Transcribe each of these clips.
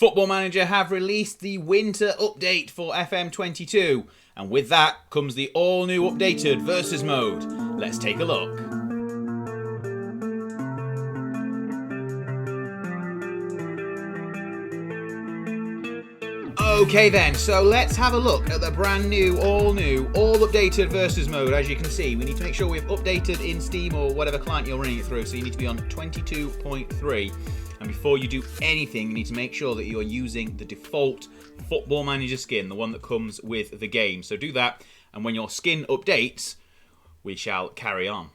Football Manager have released the winter update for FM22, and with that comes the all-new updated versus mode. Let's take a look. Okay then, so let's have a look at the brand new, all updated versus mode. As you can see, we need to make sure we've updated in Steam or whatever client you're running it through, so you need to be on 22.3. And before you do anything, you need to make sure that you're using the default Football Manager skin, the one that comes with the game. So do that, and when your skin updates, we shall carry on.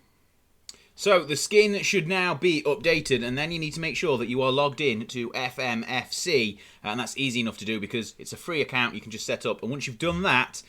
So the skin should now be updated, and then you need to make sure that you are logged in to FMFC, and that's easy enough to do because it's a free account you can just set up. And once you've done that,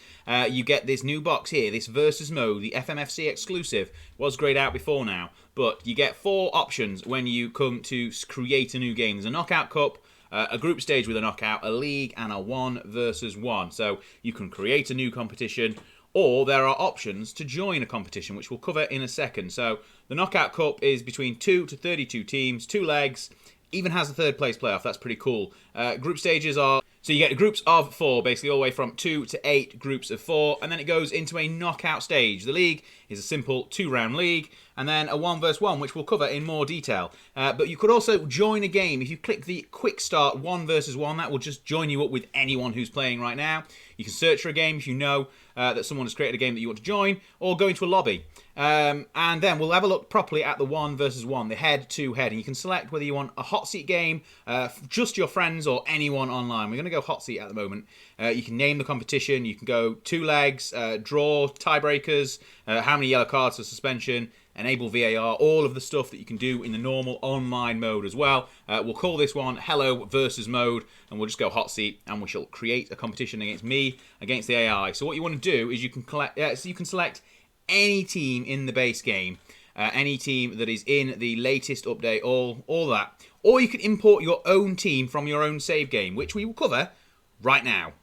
you get this new box here, this versus mode, the FMFC exclusive. Was grayed out before now, but you get 4 options when you come to create a new game. There's a knockout cup, a group stage with a knockout, a league, and a 1 versus 1. So you can create a new competition, or there are options to join a competition, which we'll cover in a second. So the Knockout Cup is between 2 to 32 teams, 2 legs, even has a third place playoff. That's pretty cool. Group stages are, so you get groups of 4, basically all the way from 2 to 8 groups of 4, and then it goes into a knockout stage. The league is a simple 2-round league, and then a 1 versus 1, which we'll cover in more detail. But you could also join a game. If you click the quick start 1 versus 1, that will just join you up with anyone who's playing right now. You can search for a game if you know that someone has created a game that you want to join, or go into a lobby. And then we'll have a look properly at the 1 versus 1, the head-to-head, and you can select whether you want a hot seat game, just your friends, or anyone online. We're going to go hot seat at the moment. You can name the competition, you can go 2 legs, draw, tiebreakers, how many yellow cards for suspension, enable VAR, all of the stuff that you can do in the normal online mode as well. We'll call this one Hello versus mode, and we'll just go hot seat, and we shall create a competition against me, against the AI. So what you want to do is you can select any team in the base game, any team that is in the latest update, all that. Or you can import your own team from your own save game, which we will cover right now.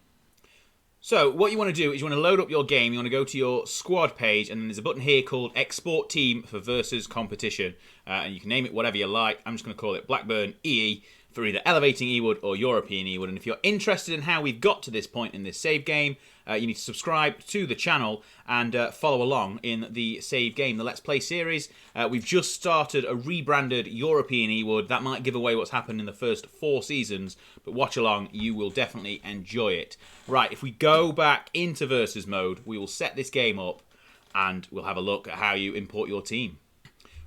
So what you want to do is you want to load up your game, you want to go to your squad page, and then there's a button here called Export Team for Versus Competition. And you can name it whatever you like. I'm just going to call it Blackburn EE for either Elevating Ewood or European Ewood. And if you're interested in how we've got to this point in this save game, you need to subscribe to the channel and follow along in the save game, the Let's Play series. We've just started a rebranded European Ewood. That might give away what's happened in the first 4 seasons, but watch along, you will definitely enjoy it. Right, if we go back into versus mode, we will set this game up and we'll have a look at how you import your team.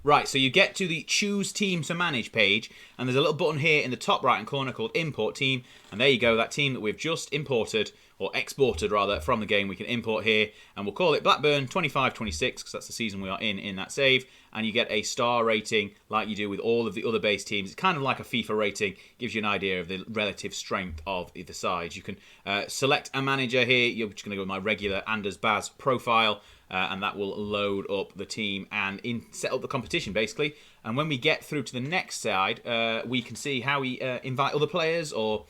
Right, so you get to the Choose Team to Manage page, and there's a little button here in the top right-hand corner called Import Team, and there you go, that team that we've just imported, or exported rather, from the game, we can import here, and we'll call it Blackburn 25-26, because that's the season we are in that save, and you get a star rating like you do with all of the other base teams. It's kind of like a FIFA rating, gives you an idea of the relative strength of either side. You can select a manager here. You're just going to go with my regular Anderzbaz profile, and that will load up the team and set up the competition, basically. And when we get through to the next side, we can see how we invite other players or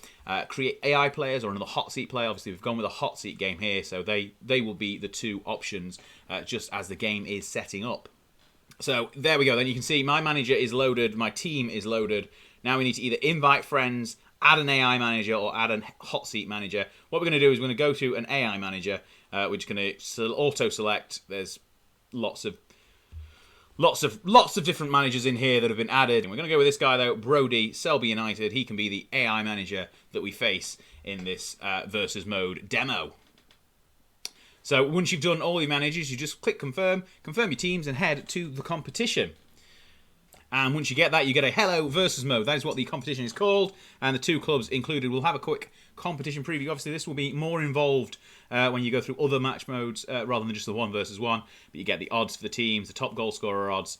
create AI players or another hot seat player. Obviously, we've gone with a hot seat game here, so they will be the 2 options just as the game is setting up. So there we go. Then you can see my manager is loaded, my team is loaded. Now we need to either invite friends, add an AI manager, or add a hot seat manager. What we're going to do is we're going to go to an AI manager. We're just going to auto-select. There's lots of different managers in here that have been added. And we're going to go with this guy though, Brody, Selby United. He can be the AI manager that we face in this versus mode demo. So once you've done all your managers, you just click confirm your teams, and head to the competition. And once you get that, you get a Hello versus mode. That is what the competition is called, and the 2 clubs included. We'll have a quick competition preview. Obviously, this will be more involved when you go through other match modes rather than just the 1 versus 1. But you get the odds for the teams, the top goal scorer odds.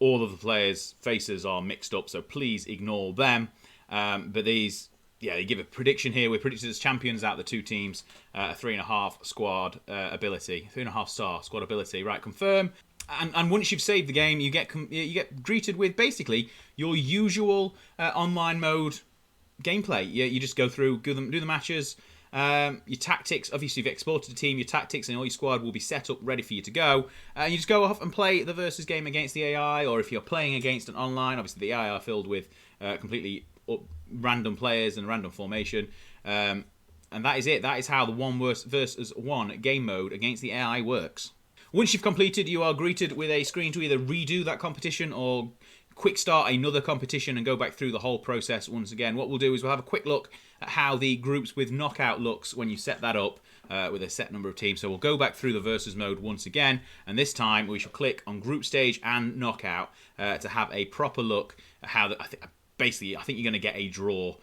All of the players' faces are mixed up, so please ignore them. But these, yeah, you give a prediction here. We're predicted as champions out of the 2 teams. A 3.5 squad ability, 3.5 star squad ability. Right, confirm. And once you've saved the game, you get greeted with basically your usual online mode gameplay. You just go through, do the matches, your tactics. Obviously, you've exported the team, your tactics and all your squad will be set up ready for you to go. You just go off and play the versus game against the AI, or if you're playing against an online, obviously the AI are filled with completely random players and random formation. And that is it. That is how the 1 versus 1 game mode against the AI works. Once you've completed, you are greeted with a screen to either redo that competition or quick start another competition and go back through the whole process once again. What we'll do is we'll have a quick look at how the groups with knockout looks when you set that up with a set number of teams. So we'll go back through the versus mode once again, and this time we shall click on group stage and knockout to have a proper look at how I think you're going to get a draw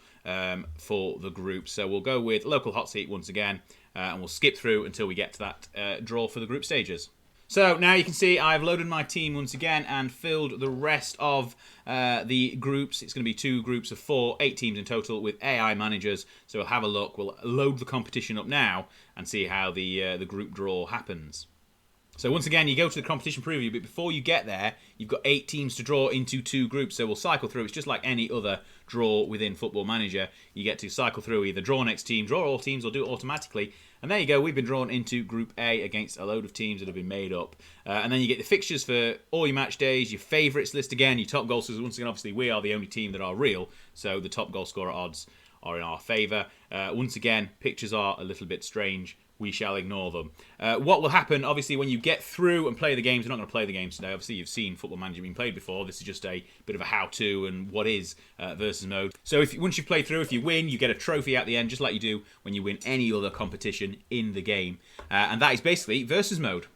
for the group. So we'll go with local hot seat once again, and we'll skip through until we get to that draw for the group stages. So now you can see I've loaded my team once again and filled the rest of the groups. It's going to be 2 groups of 4, 8 teams in total with AI managers. So we'll have a look. We'll load the competition up now and see how the group draw happens. So once again, you go to the competition preview, but before you get there, you've got 8 teams to draw into 2 groups. So we'll cycle through. It's just like any other draw within Football Manager. You get to cycle through either draw next team, draw all teams, or do it automatically. And there you go. We've been drawn into Group A against a load of teams that have been made up. And then you get the fixtures for all your match days, your favourites list again, your top goal scorers. Once again, obviously, we are the only team that are real, so the top goal scorer odds are in our favour. Once again, pictures are a little bit strange. We shall ignore them. What will happen, obviously, when you get through and play the games, we're not going to play the games today. Obviously, you've seen Football Manager being played before. This is just a bit of a how-to and what is versus mode. So once you've played through, if you win, you get a trophy at the end, just like you do when you win any other competition in the game. And that is basically versus mode.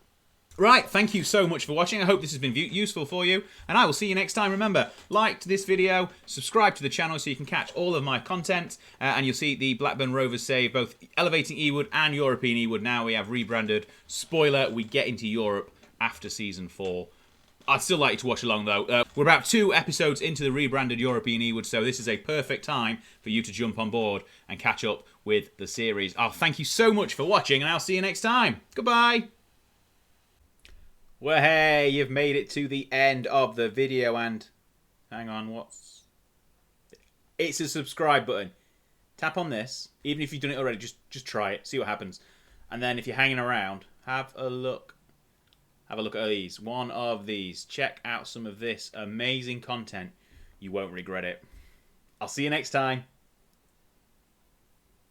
Right, thank you so much for watching. I hope this has been useful for you, and I will see you next time. Remember, like this video, subscribe to the channel so you can catch all of my content, and you'll see the Blackburn Rovers save both Elevating Ewood and European Ewood. Now we have rebranded. Spoiler, we get into Europe after Season 4. I'd still like you to watch along, though. We're about 2 episodes into the rebranded European Ewood, so this is a perfect time for you to jump on board and catch up with the series. I'll thank you so much for watching, and I'll see you next time. Goodbye. Well, hey, you've made it to the end of the video, and hang on, it's a subscribe button. Tap on this, even if you've done it already, just try it, see what happens. And then if you're hanging around, have a look at these. One of these. Check out some of this amazing content. You won't regret it. I'll see you next time.